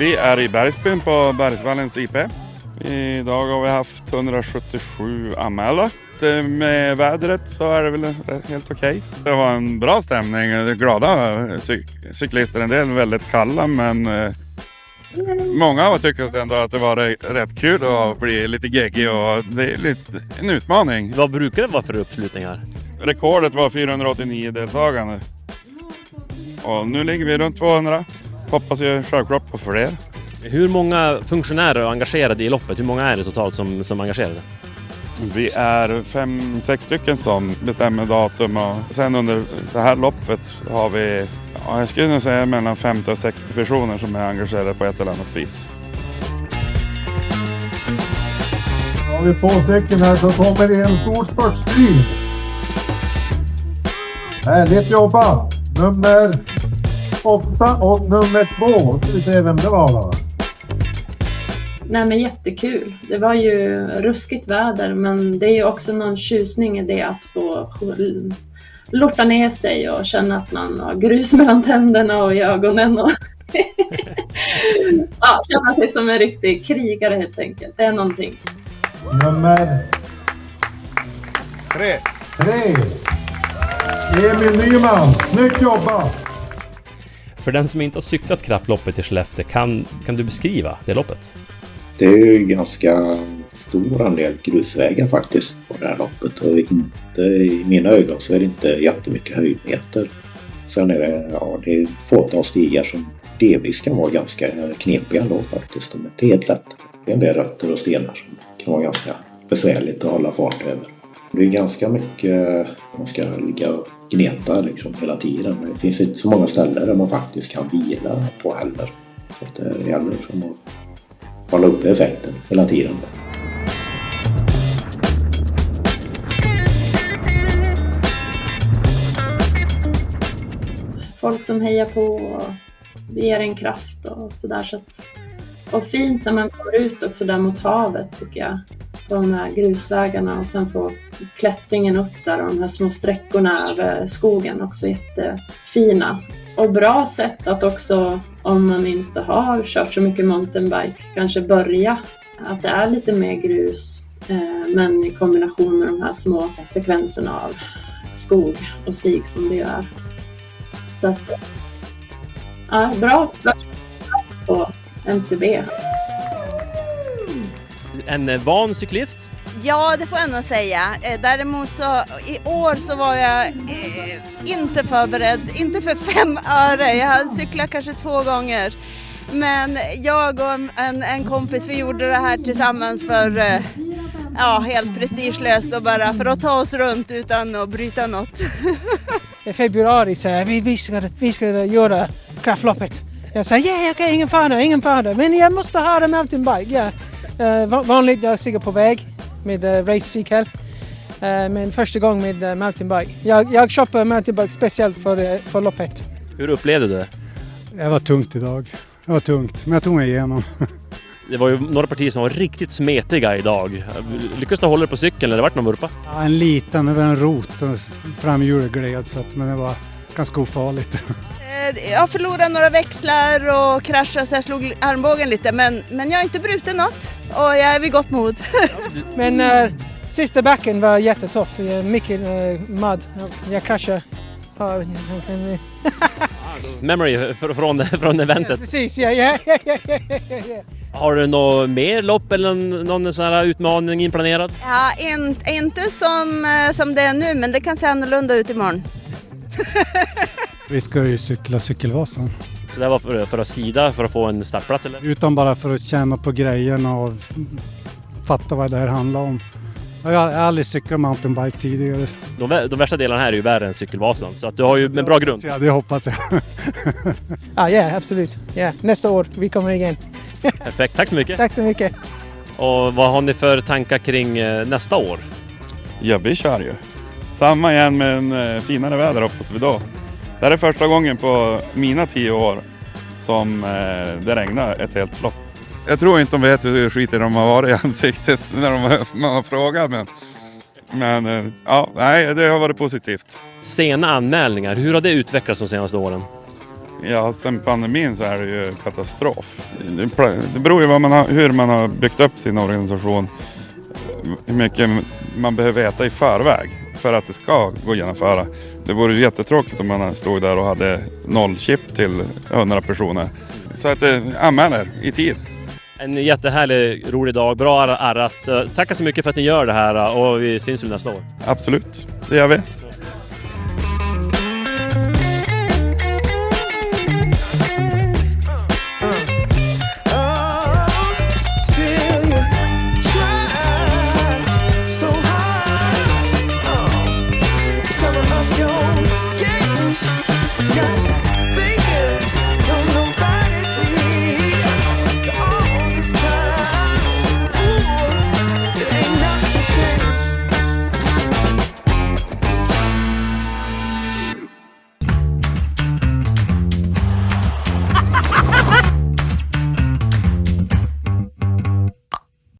Vi är i Bergsbyn på Bergsvallens IP. Idag har vi haft 177 anmälda. Med vädret så är det väl helt okej. Det var en bra stämning, glada cyklister. En del väldigt kalla, men många har tyckt ändå att det var rätt kul att bli lite geggig och det är lite en utmaning. Vad brukar det vara för uppslutningar? Rekordet var 489 deltagande. Och nu ligger vi runt 200. Hoppas ju självklart på fler. Hur många funktionärer är engagerade i loppet? Hur många är det totalt som engagerar sig? Vi är 5-6 stycken som bestämmer datum och sen under det här loppet har vi, jag skulle nog säga mellan 50 och 60 personer som är engagerade på ett eller annat vis. Har vi 2 stycken här så kommer det en stor spurtstrid. Härligt jobbat! Nummer 8 och nummer 2. Ska vi se vem det var då? Nej, men jättekul. Det var ju ruskigt väder, men det är ju också någon tjusning i det att få lorta ner sig och känna att man har grus mellan tänderna och i ögonen och ja, känna sig som en riktig krigare helt enkelt. Det är någonting. Nummer 3. Emil Nyman, snyggt jobbat! För den som inte har cyklat kraftloppet i Skellefteå, kan du beskriva det loppet? Det är ju ganska stor andel grusvägar faktiskt på det här loppet och inte, i mina ögon så är det inte jättemycket höjdmeter. Sen är det är fåtal stigar som delvis kan vara ganska knepiga då faktiskt. De är inte helt lätta. Det är en del rötter och stenar som kan vara ganska besvärligt att hålla fart över. Det är ganska mycket man ska ligga och gneta liksom hela tiden. Det finns inte så många ställen där man faktiskt kan vila på heller. Så att det gäller som att hålla uppe effekten hela tiden. Folk som hejar på och ger en kraft och sådär. Så att, och fint när man går ut också där mot havet tycker jag. På de här grusvägarna och sen få klättringen upp där och de här små sträckorna över skogen också jättefina. Och bra sätt att också, om man inte har kört så mycket mountainbike, kanske börja att det är lite mer grus men i kombination med de här små sekvenserna av skog och stig som det är. Så att, ja, bra på MTB. En van cyklist? Ja, det får jag ändå säga. Däremot så i år så var jag inte förberedd, inte för 5 öre. Jag hade cyklat kanske 2 gånger. Men jag och en kompis, vi gjorde det här tillsammans för helt prestigelöst och bara för att ta oss runt utan att bryta något. I februari så vi ska göra kraftloppet. Jag sa okej, ingen fara, men jag måste ha en mountainbike. Vanligt jag cyklar på väg med racecykel, men första gången med mountainbike. Jag köper mountainbike speciellt för loppet. Hur upplevde du det? Det var tungt idag. Det var tungt, men jag tog mig igenom. Det var ju några partier som var riktigt smetiga idag. Lyckades du hålla dig på cykeln eller det vart någon vurpa? Ja, en liten, det var en rot, framhjulet gled, men det var ganska ofarligt. Jag förlorade några växlar och kraschade så jag slog armbågen lite, men jag har inte brutit något och jag är vid gott mod. Men sista backen var jättetufft, mycket mud. Jag kraschade. Memory från eventet. Ja, precis, ja. Har du något mer lopp eller någon sån här utmaning inplanerad? Ja, inte som det är nu, men det kan se annorlunda ut imorgon. Vi ska ju cykla Cykelvasan. Så det var för att sida, för att få en startplats eller? Utan bara för att känna på grejerna och fatta vad det här handlar om. Jag har aldrig cyklat mountainbike tidigare. De värsta delarna här är ju värre än Cykelvasan, så att du har ju en bra grund. Ja, det hoppas jag. Ja, absolut. Ja, nästa år, vi kommer igen. Perfekt, tack så mycket. Tack så mycket. Och vad har ni för tankar kring nästa år? Ja, vi kör ju. Samma igen med en finare väder hoppas vi då. Det här är första gången på mina 10 år som det regnar ett helt lopp. Jag tror inte de vet hur skiter de har varit i ansiktet när man har frågat. Men ja, nej, det har varit positivt. Sena anmälningar, hur har det utvecklats de senaste åren? Ja, sen pandemin så är det ju katastrof. Det beror ju hur man har byggt upp sin organisation. Hur mycket man behöver veta i förväg för att det ska gå att genomföra. Det vore ju jättetråkigt om man stod där och hade 0 chip till 100 personer. Så att anmäler i tid. En jättehärlig, rolig dag. Bra arrat. Tack så mycket för att ni gör det här och vi syns nästa år. Absolut, det gör vi.